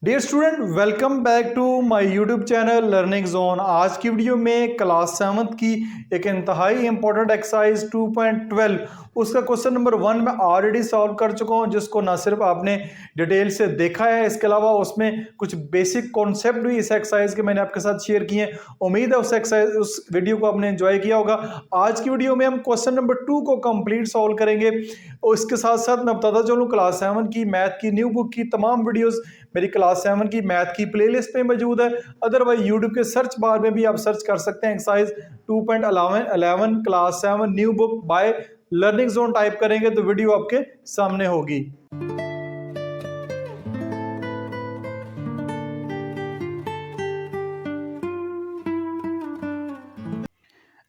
Dear student, welcome back to my YouTube channel learning zone. आज की video में class 7 की एक इंतहाई इंपॉर्टेंट एक्सरसाइज 2.12 उसका क्वेश्चन नंबर 1 मैं ऑलरेडी सॉल्व कर चुका हूं, जिसको ना सिर्फ आपने डिटेल से देखा है, इसके अलावा उसमें कुछ बेसिक कॉन्सेप्ट भी इस एक्सरसाइज के मैंने आपके साथ शेयर किए हैं। उम्मीद है उस वीडियो को आपने एंजॉय किया होगा। आज की वीडियो में हम क्वेश्चन नंबर 2 को कंप्लीट सॉल्व करेंगे और इसके साथ साथ मैं बताता चलूँ क्लास 7 की मैथ की न्यू बुक की तमाम वीडियोस मेरी क्लास 7 की मैथ की प्लेलिस्ट पे मौजूद है। अदरवाइज यूट्यूब के सर्च बार में भी आप सर्च कर सकते हैं exercise 2.11 class 7 new book by learning zone type करेंगे तो वीडियो आपके सामने होगी।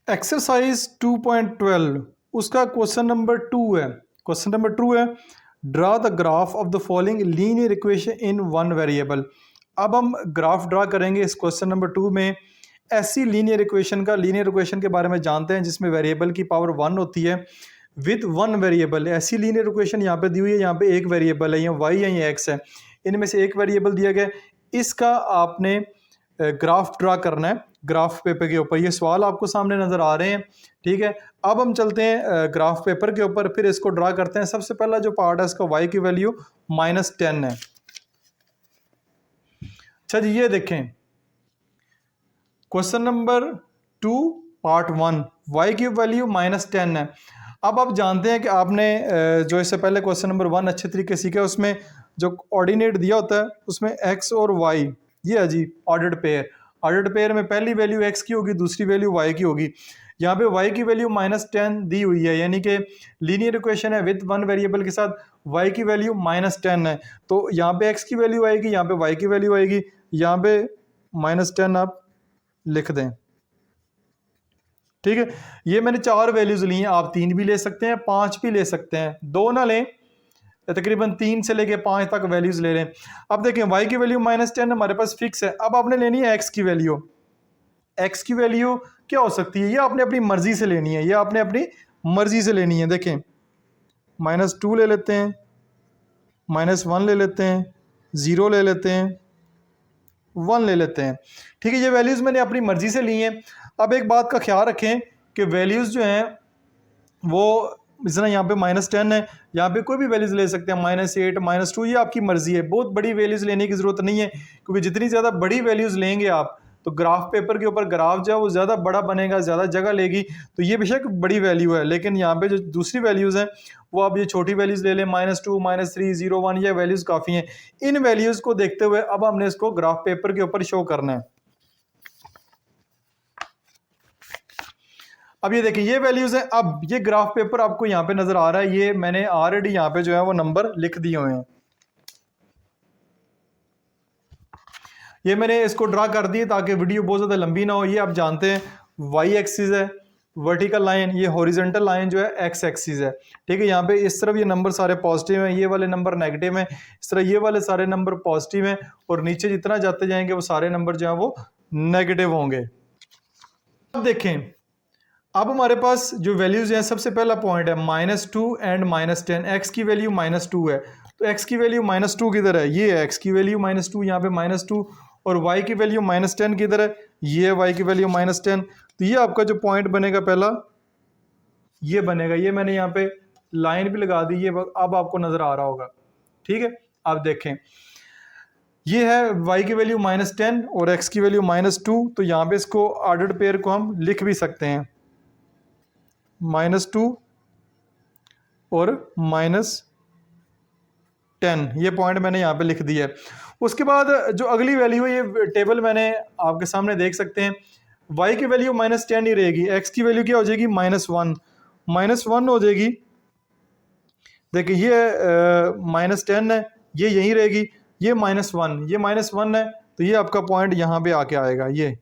एक्सरसाइज 2.12 उसका क्वेश्चन नंबर 2 है। क्वेश्चन नंबर 2 है, draw the graph of the following linear equation in one variable. अब हम ग्राफ ड्रा करेंगे इस क्वेश्चन नंबर 2 में ऐसी लीनियर इक्वेशन के बारे में जानते हैं जिसमें वेरिएबल की पावर 1 होती है विद वन वेरिएबल। ऐसी लीनियर इक्वेशन यहाँ पे दी हुई है, यहाँ पे एक वेरिएबल है, ये y है, ये x है, इनमें से एक वेरिएबल दिया गया, इसका आपने ग्राफ ड्रा करना है ग्राफ पेपर के ऊपर। ये सवाल आपको सामने नज़र आ रहे हैं, ठीक है। अब हम चलते हैं ग्राफ पेपर के ऊपर, फिर इसको ड्रा करते हैं। सबसे पहला जो पार्ट है इसका y की वैल्यू -10 है। अच्छा जी, ये देखें क्वेश्चन नंबर 2 पार्ट 1, y की वैल्यू -10 है। अब आप जानते हैं कि आपने जो इससे पहले क्वेश्चन नंबर 1 अच्छे तरीके से सीखा, उसमें जो ऑर्डिनेट दिया होता है उसमें x और y, ये है जी ऑर्डर्ड पेयर। ऑर्डर्ड पेयर में पहली वैल्यू x की होगी, दूसरी वैल्यू y की होगी। यहाँ पे y की वैल्यू -10 दी हुई है, यानी कि लीनियर इक्वेशन है विद वन वेरिएबल के साथ y की वैल्यू -10 है। तो यहाँ पे x की वैल्यू आएगी, यहाँ पे y की वैल्यू आएगी, यहाँ पे -10 आप लिख दें, ठीक है। ये मैंने 4 वैल्यूज ली हैं, आप 3 भी ले सकते हैं, 5 भी ले सकते हैं, 2 ना लें, तकरीबन 3 से लेके 5 तक वैल्यूज ले लें। अब देखें y की वैल्यू -10 हमारे पास फिक्स है। अब आपने लेनी है x की वैल्यू। x की वैल्यू क्या हो सकती है, ये आपने अपनी मर्जी से लेनी है, ये आपने अपनी मर्जी से लेनी है। देखें -2 ले लेते हैं, -1 ले लेते हैं, 0 ले लेते हैं, 1 ले लेते हैं, ठीक है। ये वैल्यूज़ मैंने अपनी मर्जी से ली हैं। अब एक बात का ख्याल रखें कि वैल्यूज़ जो हैं वो इस तरह यहाँ पे -10 है, यहाँ पे कोई भी वैल्यूज़ ले सकते हैं, -8 -2, ये आपकी मर्जी है। बहुत बड़ी वैल्यूज़ लेने की ज़रूरत नहीं है, क्योंकि जितनी ज़्यादा बड़ी वैल्यूज़ लेंगे आप तो ग्राफ पेपर के ऊपर ग्राफ जो है वो ज़्यादा बड़ा बनेगा, ज़्यादा जगह लेगी। तो ये बेशक बड़ी वैल्यू है, लेकिन यहाँ पे जो दूसरी वैल्यूज़ हैं वो आप ये छोटी वैल्यूज़ ले लें, -2 -3 0 1, ये वैल्यूज़ काफ़ी हैं। इन वैल्यूज़ को देखते हुए अब हमने इसको ग्राफ पेपर के ऊपर शो करना है। अब ये देखिए ये वैल्यूज हैं। अब ये ग्राफ पेपर आपको यहाँ पे नजर आ रहा है, ये मैंने ऑलरेडी यहाँ पे जो है वो नंबर लिख दिए हुए हैं। ये मैंने इसको ड्रा कर दिए ताकि वीडियो बहुत ज़्यादा लंबी ना हो। ये आप जानते हैं वाई एक्सिस है, वर्टिकल लाइन, ये हॉरिजॉन्टल लाइन जो है एक्स एक्सिस है, ठीक है। यहाँ पे इस तरफ ये नंबर सारे पॉजिटिव हैं, ये वाले नंबर नेगेटिव हैं, इस तरह ये वाले सारे नंबर पॉजिटिव हैं, और नीचे जितना जाते जाएंगे वो सारे नंबर जो हैं वो नेगेटिव होंगे। अब देखें, अब हमारे पास जो वैल्यूज हैं, सबसे पहला पॉइंट है -2 एंड -10। x की वैल्यू -2 है, तो x की वैल्यू -2 किधर है, ये है x की वैल्यू -2, यहाँ पे -2, और y की वैल्यू -10 किधर है, ये है y की वैल्यू -10। तो ये आपका जो पॉइंट बनेगा पहला ये बनेगा, ये मैंने यहाँ पे लाइन भी लगा दी, ये अब आपको नजर आ रहा होगा, ठीक है। आप देखें ये है y की वैल्यू -10 और x की वैल्यू -2, तो यहाँ पे इसको ऑर्डर्ड पेयर को हम लिख भी सकते हैं, -2 और -10, ये पॉइंट मैंने यहाँ पे लिख दिया है। उसके बाद जो अगली वैल्यू है, ये टेबल मैंने आपके सामने देख सकते हैं, y की वैल्यू -10 ही रहेगी, x की वैल्यू क्या हो जाएगी -1 हो जाएगी। देखिए ये -10 है, ये यहीं रहेगी, ये -1, ये -1 है, तो ये आपका पॉइंट यहाँ पे आके आएगा। ये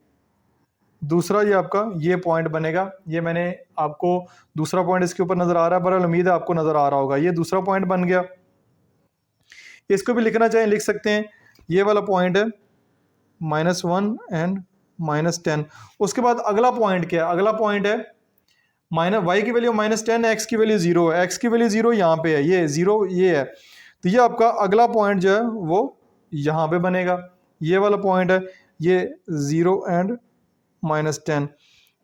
दूसरा ये आपका ये पॉइंट बनेगा, ये मैंने आपको दूसरा पॉइंट इसके ऊपर नज़र आ रहा है, पर उम्मीद है आपको नज़र आ रहा होगा। ये दूसरा पॉइंट बन गया, इसको भी लिखना चाहें लिख सकते हैं। ये वाला पॉइंट है -1 एंड -10। उसके बाद अगला पॉइंट क्या है, अगला पॉइंट है y की वैल्यू -10, x की वैल्यू 0 है, x की वैल्यू 0 यहाँ पे है, ये 0 ये है, तो ये आपका अगला पॉइंट जो है वो यहाँ पे बनेगा, ये वाला पॉइंट है, ये 0 एंड -10।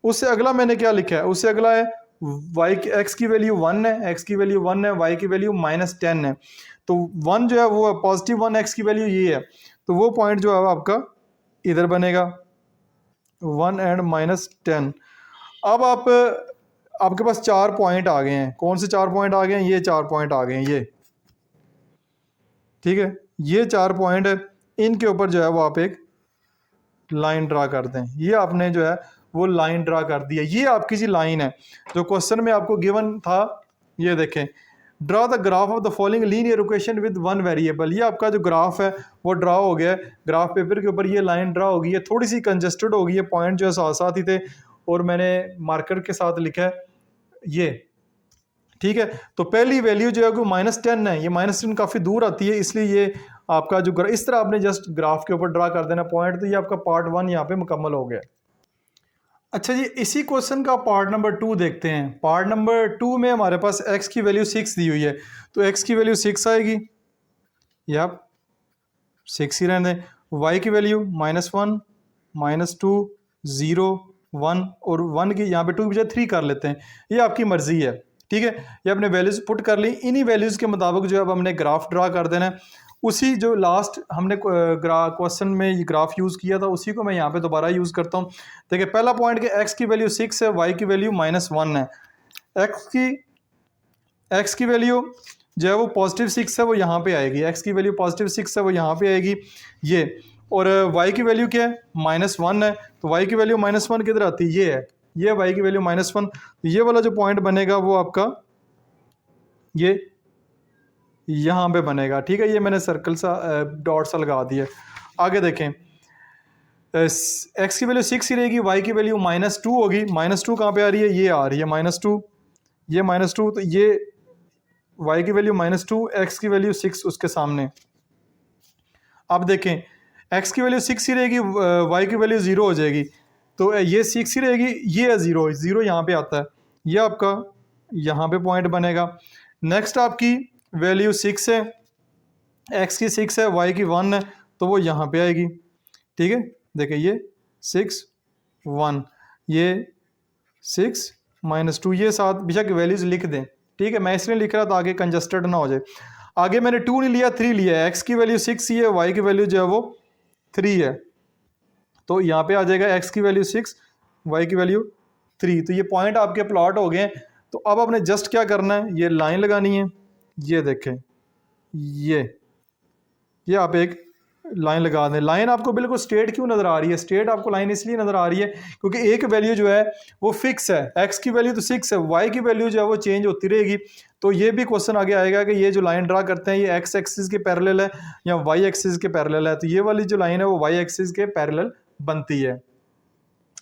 उससे अगला मैंने क्या लिखा है, उससे अगला है y की x की वैल्यू 1 है, x की वैल्यू 1 है, y की वैल्यू -10 है। तो 1 जो है वो +1 x की वैल्यू ये है, तो वो पॉइंट जो है आपका इधर बनेगा 1 एंड -10। अब आपके पास 4 पॉइंट आ गए हैं। कौन से 4 पॉइंट आ गए हैं? ये 4 पॉइंट आ गए हैं, ये ठीक है, ये 4 पॉइंट है, इनके ऊपर जो है वो आप एक लाइन ड्रा कर दें। ये आपने जो है वो लाइन ड्रा कर दी है, ये आपकी जी लाइन है जो क्वेश्चन में आपको गिवन था। ये देखें, draw the graph of the following linear equation with one variable. ये आपका जो ग्राफ है वो ड्रा हो गया है, ग्राफ पेपर के ऊपर ये लाइन ड्रा हो गई है, थोड़ी सी कंजस्टेड हो गई है, पॉइंट जो है साथ साथ ही थे और मैंने मार्कर के साथ लिखा है ये, ठीक है। तो पहली वैल्यू जो है वो -10 है, ये -10 काफ़ी दूर आती है, इसलिए ये आपका जो इस तरह आपने जस्ट ग्राफ के ऊपर ड्रा कर देना पॉइंट, तो ये आपका पार्ट 1 यहाँ पे मुकम्मल हो गया। अच्छा जी, इसी क्वेश्चन का पार्ट नंबर 2 देखते हैं। पार्ट नंबर 2 में हमारे पास x की वैल्यू 6 दी हुई है, तो x की वैल्यू 6 आएगी, ये आप 6 ही रहने दें। y की वैल्यू -1, -2, 0, 1 और 1 की यहाँ पे 2 की बजाय 3 कर लेते हैं, ये आपकी मर्ज़ी है, ठीक है। ये अपने वैल्यूज़ पुट कर ली, इन्हीं वैल्यूज़ के मुताबिक जो है अब हमने ग्राफ ड्रा कर देना है। उसी जो लास्ट हमने क्वेश्चन में ग्राफ यूज़ किया था उसी को मैं यहाँ पे दोबारा यूज़ करता हूँ। देखिए, पहला पॉइंट कि x की वैल्यू 6 है, y की वैल्यू -1 है। x की वैल्यू जो है वो +6 है, वो यहाँ पे आएगी। x की वैल्यू +6 है, वो यहाँ पे आएगी ये। और y की वैल्यू क्या है? -1 है, तो y की वैल्यू -1 किधर आती है? ये है, ये y की वैल्यू -1। ये वाला जो पॉइंट बनेगा वो आपका ये यहाँ पे बनेगा, ठीक है। ये मैंने सर्कल सा डॉट सा लगा दिया। आगे देखें, x की वैल्यू 6 ही रहेगी, y की वैल्यू -2 होगी। -2 कहाँ पे आ रही है? ये आ रही है -2, ये -2, तो ये y की वैल्यू -2, x की वैल्यू 6 उसके सामने। अब देखें, x की वैल्यू 6 ही रहेगी, y की वैल्यू 0 हो जाएगी, तो ये 6 ही रहेगी, ये है 0 यहाँ पे आता है, ये आपका यहाँ पे पॉइंट बनेगा। नेक्स्ट आपकी वैल्यू 6 है, x की 6 है, y की 1 है, तो वो यहाँ पे आएगी, ठीक है। देखिए, ये 6, 1, ये 6 -2, ये साथ बेशक वैल्यूज़ लिख दें, ठीक है। मैं इसलिए लिख रहा था आगे कंजस्टेड ना हो जाए। आगे मैंने 2 नहीं लिया, 3 लिया है। x की वैल्यू 6 ही है, y की वैल्यू जो है वो 3 है, तो यहाँ पे आ जाएगा x की वैल्यू 6, y की वैल्यू 3। तो ये पॉइंट आपके प्लॉट हो गए। तो अब आपने जस्ट क्या करना है, ये लाइन लगानी है। ये देखें, ये आप एक लाइन लगा दें। लाइन आपको बिल्कुल स्ट्रेट क्यों नज़र आ रही है? स्ट्रेट आपको लाइन इसलिए नज़र आ रही है क्योंकि एक वैल्यू जो है वो फिक्स है, x की वैल्यू तो 6 है, y की वैल्यू जो है वो चेंज होती रहेगी। तो ये भी क्वेश्चन आगे आएगा कि ये जो लाइन ड्रा करते हैं ये x एक्सिस के पैरेलल है या y एक्सिस के पैरेलल है, तो ये वाली जो लाइन है वो y एक्सिस के पैरेलल बनती है।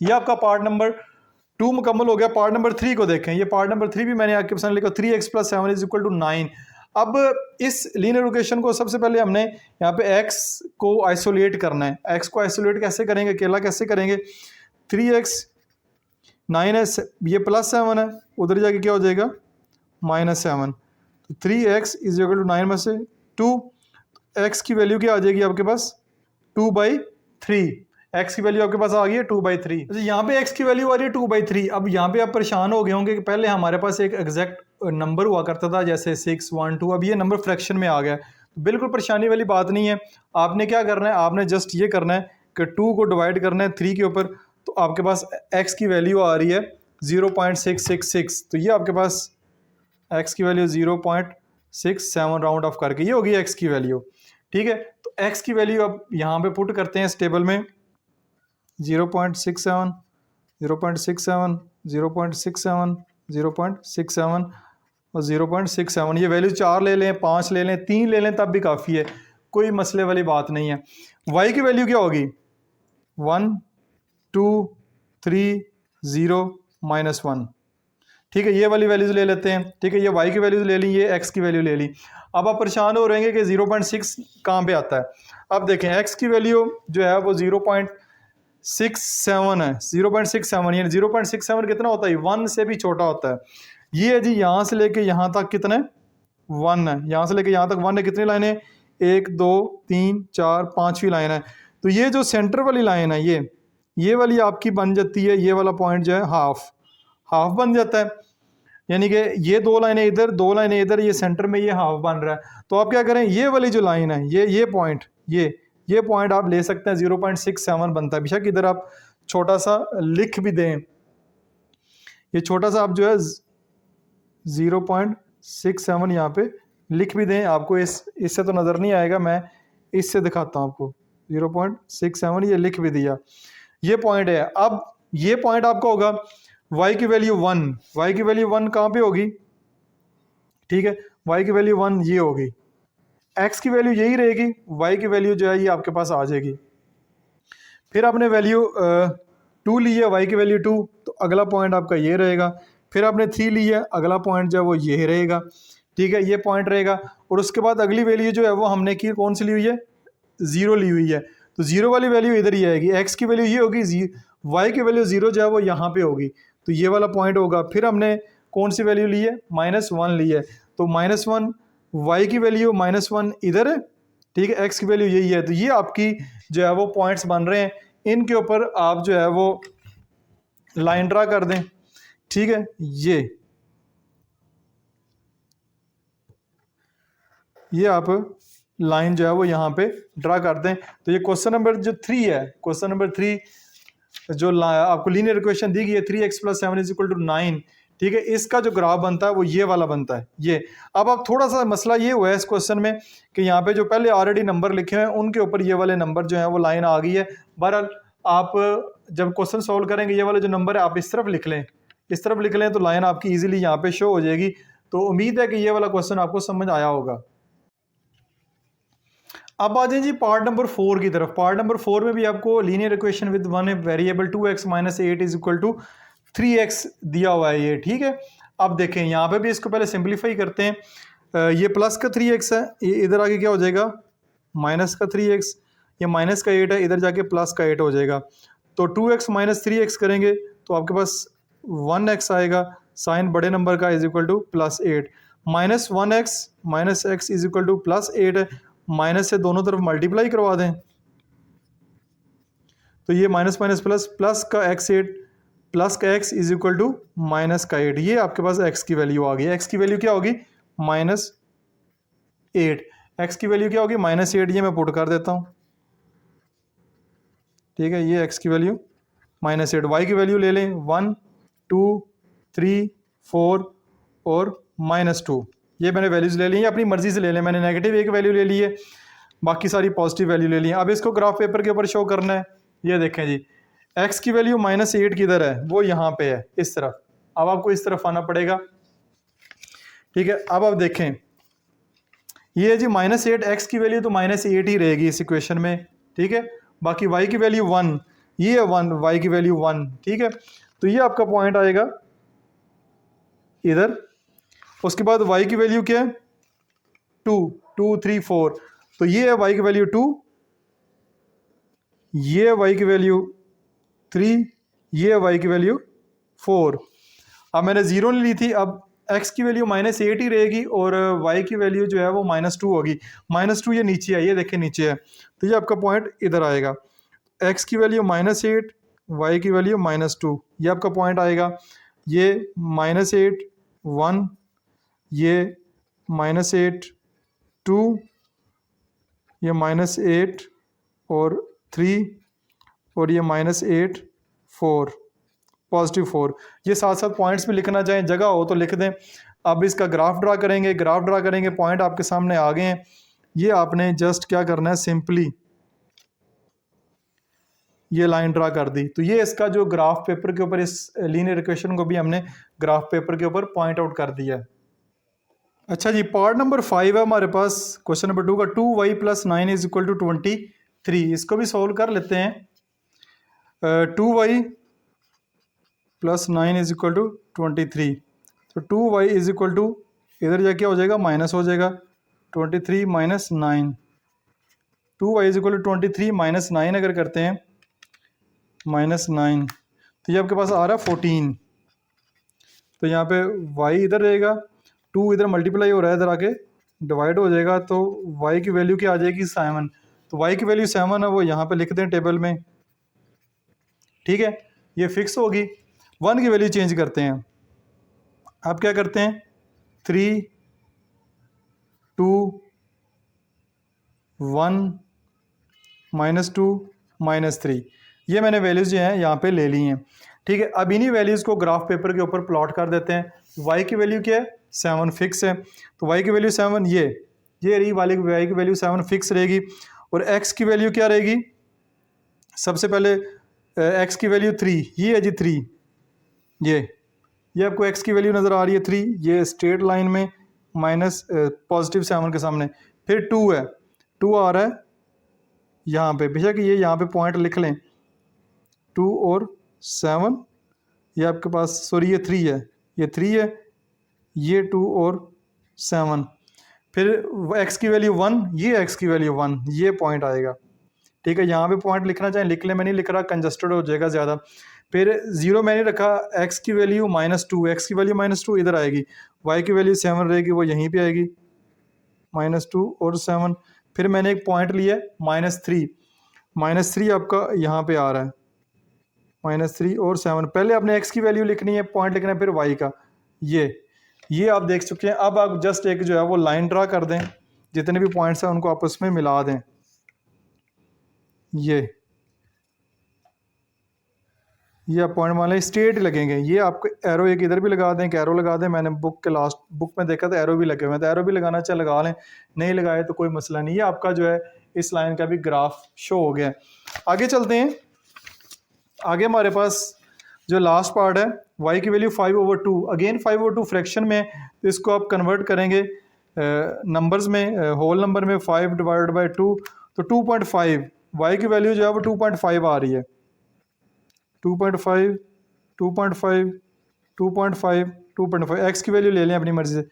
ये आपका पार्ट नंबर 2 मुकम्मल हो गया। पार्ट नंबर 3 को देखें। ये पार्ट नंबर 3 भी मैंने आपके पसंद लिखा, 3x + 7 = 9। अब इस लीनियर इक्वेशन को सबसे पहले हमने यहाँ पे x को आइसोलेट करना है। x को आइसोलेट कैसे करेंगे, अकेला कैसे करेंगे? 3x 9 है, ये +7 है, उधर जाके क्या हो जाएगा -7। तो 3x = 9 में से 2, x की वैल्यू क्या आ जाएगी आपके पास 2/3। x की वैल्यू आपके पास आ गई है 2/3। अच्छा, यहाँ पे x की वैल्यू आ रही है 2/3। अब यहाँ पे आप परेशान हो गए होंगे कि पहले हमारे पास एक एग्जैक्ट नंबर हुआ करता था जैसे 6, 1, 2, अब ये नंबर फ्रैक्शन में आ गया। तो बिल्कुल परेशानी वाली बात नहीं है। आपने क्या करना है, आपने जस्ट ये करना है कि 2 को डिवाइड करना है 3 के ऊपर, तो आपके पास x की वैल्यू आ रही है 0.666। तो ये आपके पास x की वैल्यू 0.67 राउंड ऑफ करके ये होगी x की वैल्यू, ठीक है। तो x की वैल्यू अब यहाँ पे पुट करते हैं इस टेबल में, 0.67, 0.67, 0.67, 0.67 और 0.67। ये वैल्यू 4 ले लें, 5 ले लें, 3 ले लें, तब भी काफ़ी है, कोई मसले वाली बात नहीं है। y की वैल्यू क्या होगी 1, 2, 3, 0, -1, ठीक है। ये वाली वैल्यूज़ ले लेते हैं, ठीक है। ये y की वैल्यूज़ ले ली, ये x की वैल्यू ले ली। अब आप परेशान हो रहेंगे कि 0.6 कहाँ पे आता है। अब देखें, x की वैल्यू जो है वो 0.67 है, 0.67, यानी 0.67 कितना होता है? 1 से भी छोटा होता है। ये है जी, यहाँ से लेके यहाँ तक कितने 1 है, यहाँ से लेके यहाँ तक 1 है। कितनी लाइनें? 1 2 3 4 5वीं लाइन है। तो ये जो सेंटर वाली लाइन है ये वाली आपकी बन जाती है, ये वाला पॉइंट जो है हाफ बन जाता है। यानी कि ये 2 लाइनें इधर 2 लाइनें इधर, ये सेंटर में ये हाफ बन रहा है। तो आप क्या करें, ये वाली जो लाइन है ये पॉइंट ये पॉइंट आप ले सकते हैं, 0.67 बनता है। बेशक इधर आप छोटा सा लिख भी दें, ये छोटा सा आप जो है 0.67 यहाँ पे लिख भी दें, आपको इससे तो नज़र नहीं आएगा, मैं इससे दिखाता हूँ आपको। 0.67 ये लिख भी दिया, ये पॉइंट है। अब ये पॉइंट आपका होगा y की वैल्यू 1, y की वैल्यू 1 कहाँ पे होगी, ठीक है, y की वैल्यू 1 ये होगी, x की वैल्यू यही रहेगी, y की वैल्यू जो है ये आपके पास आ जाएगी। फिर आपने वैल्यू 2 ली है, y की वैल्यू 2, तो अगला पॉइंट आपका ये रहेगा। फिर आपने 3 ली है, अगला पॉइंट जो है वो ये रहेगा, ठीक है, ये पॉइंट रहेगा। और उसके बाद अगली वैल्यू जो है वो हमने की कौन सी ली हुई है, 0 ली हुई है, तो 0 वाली वैल्यू इधर ही आएगी, x की वैल्यू ये होगी, y की वैल्यू 0 जो है वो यहाँ पे होगी, तो ये वाला पॉइंट होगा। फिर हमने कौन सी वैल्यू ली है, -1 ली है, तो -1, y की वैल्यू -1 इधर है, ठीक है, x की वैल्यू यही है। तो ये आपकी जो है वो पॉइंट्स बन रहे हैं, इनके ऊपर आप जो है वो लाइन ड्रा कर दें, ठीक है। ये आप लाइन जो है वो यहाँ पे ड्रा कर दें। तो ये क्वेश्चन नंबर जो 3 है, क्वेश्चन नंबर 3 जो आपको लीनियर इक्वेशन दी गई है 3x + 7 = 9, ठीक है, इसका जो ग्राफ बनता है वो ये वाला बनता है ये। अब आप थोड़ा सा मसला ये हुआ है इस क्वेश्चन में कि यहाँ पे जो पहले ऑलरेडी नंबर लिखे हुए हैं उनके ऊपर ये वाले नंबर जो है वो लाइन आ गई है। बहरहाल आप जब क्वेश्चन सॉल्व करेंगे ये वाले जो नंबर है आप इस तरफ लिख लें, इस तरफ लिख लें, तो लाइन आपकी ईजिली यहाँ पे शो हो जाएगी। तो उम्मीद है कि ये वाला क्वेश्चन आपको समझ आया होगा। अब आ जाए जी पार्ट नंबर 4 की तरफ। पार्ट नंबर 4 में भी आपको linear equation with one variable 2x - 8 = 3x दिया हुआ है ये, ठीक है। अब देखें यहाँ पे भी इसको पहले सिंप्लीफाई करते हैं। ये प्लस का 3x है, ये इधर आके क्या हो जाएगा, माइनस का 3x, ये माइनस का 8 है, इधर जाके प्लस का 8 हो जाएगा। तो 2x - 3x करेंगे तो आपके पास 1x आएगा, साइन बड़े नंबर का = +8, -1x - x = +8 है, माइनस से दोनों तरफ मल्टीप्लाई करवा दें, तो ये माइनस माइनस प्लस, प्लस का x8 प्लस का x = माइनस का 8, ये आपके पास x की वैल्यू आ गई। x की वैल्यू क्या होगी, -8, x की वैल्यू क्या होगी, -8, ये मैं पुट कर देता हूँ, ठीक है, ये x की वैल्यू -8। y की वैल्यू ले लें 1 2 3 4 और -2, ये मैंने वैल्यूज़ ले ली है, अपनी मर्जी से ले लें, मैंने नेगेटिव एक वैल्यू ले ली है, बाकी सारी पॉजिटिव वैल्यू ले ली है। अब इसको ग्राफ पेपर के ऊपर शो करना है। ये देखें जी, x की वैल्यू -8 किधर है, वो यहाँ पे है इस तरफ, अब आपको इस तरफ आना पड़ेगा, ठीक है। अब आप देखें ये है जी -8, x की वैल्यू तो -8 ही रहेगी इस इक्वेशन में, ठीक है। बाकी y की वैल्यू 1, ये है 1, y की वैल्यू 1, ठीक है। तो ये आपका पॉइंट आएगा इधर। उसके बाद y की वैल्यू क्या है, 2 2 3 4, तो ये है y की वैल्यू 2, ये है y की वैल्यू 3, ये है y की वैल्यू 4। अब मैंने 0 ली थी, अब x की वैल्यू -8 ही रहेगी और y की वैल्यू जो है वो -2 होगी। -2 ये नीचे है, ये देखें नीचे है, तो ये आपका पॉइंट इधर आएगा। x की वैल्यू -8, y की वैल्यू -2, ये आपका पॉइंट आएगा। ये -8 1, ये -8 2, ये -8 और 3, और ये -8 4, +4। ये साथ साथ पॉइंट्स भी लिखना चाहें, जगह हो तो लिख दें। अब इसका ग्राफ ड्रा करेंगे, ग्राफ ड्रा करेंगे, पॉइंट आपके सामने आ गए हैं। ये आपने जस्ट क्या करना है, सिंपली ये लाइन ड्रा कर दी, तो ये इसका जो ग्राफ पेपर के ऊपर, इस लीनियर इक्वेशन को भी हमने ग्राफ पेपर के ऊपर पॉइंट आउट कर दिया है। अच्छा जी, पार्ट नंबर 5 है हमारे पास, क्वेश्चन नंबर 2 का 2y + 9 = 23, इसको भी सॉल्व कर लेते हैं। 2y + 9 = 23, तो 2y इधर जाके हो जाएगा माइनस हो जाएगा, 23 - 9, 2y = 23 - 9 अगर करते हैं -9, तो ये आपके पास आ रहा है 14। तो यहाँ पे y इधर रहेगा, 2 इधर मल्टीप्लाई हो रहा है, इधर आके डिवाइड हो जाएगा तो y की वैल्यू क्या आ जाएगी 7। तो y की वैल्यू 7 है, वो यहाँ पे लिख दें टेबल में। ठीक है, ये फिक्स होगी। 1 की वैल्यू चेंज करते हैं। अब क्या करते हैं 3 2 1 -2 -3, ये मैंने वैल्यूज़ जो हैं यहाँ पे ले ली हैं। ठीक है, अब इन्हीं वैल्यूज़ को ग्राफ पेपर के ऊपर प्लॉट कर देते हैं। y की वैल्यू क्या है 7 फिक्स है, तो y की वैल्यू 7 ये रही वाली y की वैल्यू 7 फिक्स रहेगी। और x की वैल्यू क्या रहेगी, सबसे पहले x की वैल्यू 3, ये है जी 3, ये आपको x की वैल्यू नज़र आ रही है 3, ये स्ट्रेट लाइन में माइनस पॉजिटिव 7 के सामने। फिर 2 है, 2 आ रहा है यहाँ पे, बेशक ये यहाँ पे पॉइंट लिख लें 2 और 7, ये आपके पास सॉरी ये 3 है, ये 3 है, ये 2 और 7। फिर x की वैल्यू 1, ये x की वैल्यू 1, ये पॉइंट आएगा। ठीक है, यहाँ पे पॉइंट लिखना चाहें लिख लें, मैं नहीं लिख रहा, कंजस्टेड हो जाएगा ज़्यादा। फिर 0 मैंने रखा, x की वैल्यू -2, x की वैल्यू -2 इधर आएगी, y की वैल्यू 7 रहेगी, वो यहीं पे आएगी -2 और 7। फिर मैंने एक पॉइंट लिया -3 आपका यहाँ पे आ रहा है -3 और 7। पहले आपने x की वैल्यू लिखनी है, पॉइंट लिखना है, फिर y का, ये आप देख चुके हैं। अब आप जस्ट एक जो है वो लाइन ड्रा कर दें, जितने भी पॉइंट्स हैं उनको आपस में मिला दें। ये आप पॉइंट मान लें स्ट्रेट लगेंगे, ये आपको एरो एक इधर भी लगा दें, एक एरो लगा दें। मैंने बुक में देखा था एरो भी लगे हुए हैं, तो एरो भी लगाना चाहे लगा लें, नहीं लगाए तो कोई मसला नहीं। ये आपका जो है इस लाइन का भी ग्राफ शो हो गया है। आगे चलते हैं, आगे हमारे पास जो लास्ट पार्ट है y की वैल्यू 5/2, अगेन 5/2 फ्रैक्शन में, तो इसको आप कन्वर्ट करेंगे नंबर्स में, होल नंबर में 5 / 2, तो 2.5, y की वैल्यू जो है वो 2.5 आ रही है, 2.5 2.5 2.5 2.5। x की वैल्यू ले लें अपनी मर्जी से,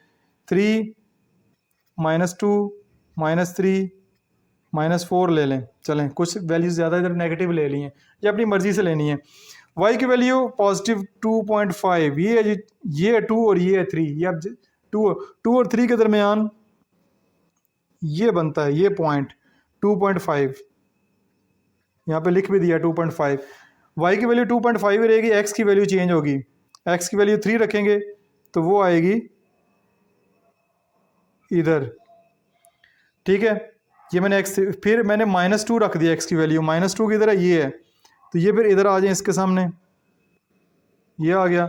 3 -2 -3 -4 ले लें, चलें कुछ वैल्यूज ज़्यादा इधर नेगेटिव ले ली हैं, ये अपनी मर्जी से लेनी है। y की वैल्यू पॉजिटिव 2.5, ये है जी, ये है 2 और ये है 3, ये अब 2 और 3 के दरमियान ये बनता है ये पॉइंट 2.5, यहाँ पे लिख भी दिया 2.5। y की वैल्यू 2.5 रहेगी, x की वैल्यू चेंज होगी, x की वैल्यू 3 रखेंगे तो वो आएगी इधर। ठीक है, ये मैंने x, फिर मैंने -2 रख दिया, x की वैल्यू -2 की इधर है, ये है, तो ये फिर इधर आ जाए इसके सामने, ये आ गया।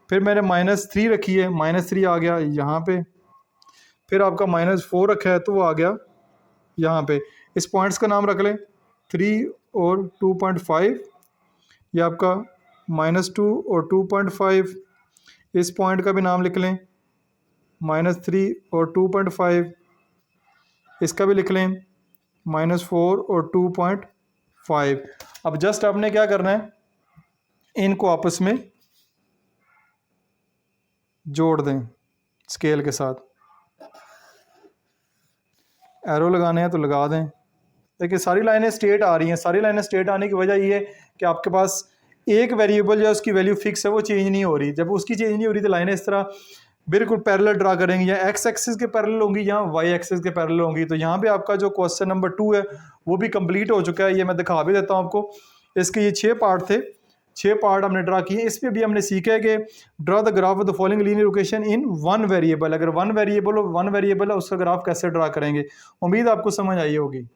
फिर मैंने -3 रखी है, -3 आ गया यहाँ पे। फिर आपका -4 रखा है तो वो आ गया यहाँ पे। इस पॉइंट्स का नाम रख लें 3 और 2.5, ये आपका -2 और 2.5। इस पॉइंट का भी नाम लिख लें -3 और 2.5, इसका भी लिख लें -4 और 2.5। अब जस्ट आपने क्या करना है, इनको आपस में जोड़ दें स्केल के साथ, एरो लगाने हैं तो लगा दें। देखिए सारी लाइनें स्ट्रेट आ रही हैं, सारी लाइनें स्ट्रेट आने की वजह ये है कि आपके पास एक वेरिएबल जो है उसकी वैल्यू फिक्स है, वो चेंज नहीं हो रही। जब उसकी चेंज नहीं हो रही तो लाइनें इस तरह बिल्कुल पैरेलल ड्रा करेंगे, या एक्स एक्सिस के पैरेलल होंगी या वाई एक्सिस के पैरेलल होंगी। तो यहाँ पे आपका जो क्वेश्चन नंबर 2 है वो भी कंप्लीट हो चुका है, ये मैं दिखा भी देता हूँ आपको। इसके ये 6 पार्ट थे, 6 पार्ट हमने ड्रा किए। इसमें भी हमने सीखा है कि draw the graph of the following linear equation in one variable. अगर वन वेरिएबल है उसका ग्राफ कैसे ड्रा करेंगे। उम्मीद आपको समझ आई होगी।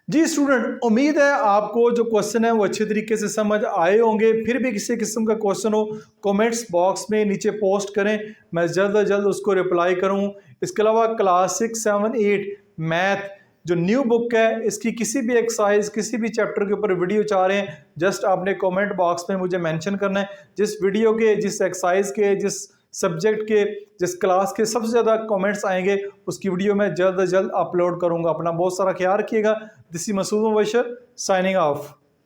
जी स्टूडेंट, उम्मीद है आपको जो क्वेश्चन है वो अच्छे तरीके से समझ आए होंगे। फिर भी किसी किस्म का क्वेश्चन हो कमेंट्स बॉक्स में नीचे पोस्ट करें, मैं जल्द अज जल्द उसको रिप्लाई करूं। इसके अलावा क्लास 6, 7, 8 मैथ जो न्यू बुक है, इसकी किसी भी एक्सरसाइज किसी भी चैप्टर के ऊपर वीडियो चाह रहे हैं, जस्ट आपने कमेंट बॉक्स में मुझे मेंशन करना है। जिस वीडियो के, जिस एक्सरसाइज के, जिस सब्जेक्ट के, जिस क्लास के सबसे ज़्यादा कमेंट्स आएंगे उसकी वीडियो मैं जल्द अज जल्द अपलोड करूंगा। अपना बहुत सारा ख्याल रखिएगा। This is Masood Mubashir signing of.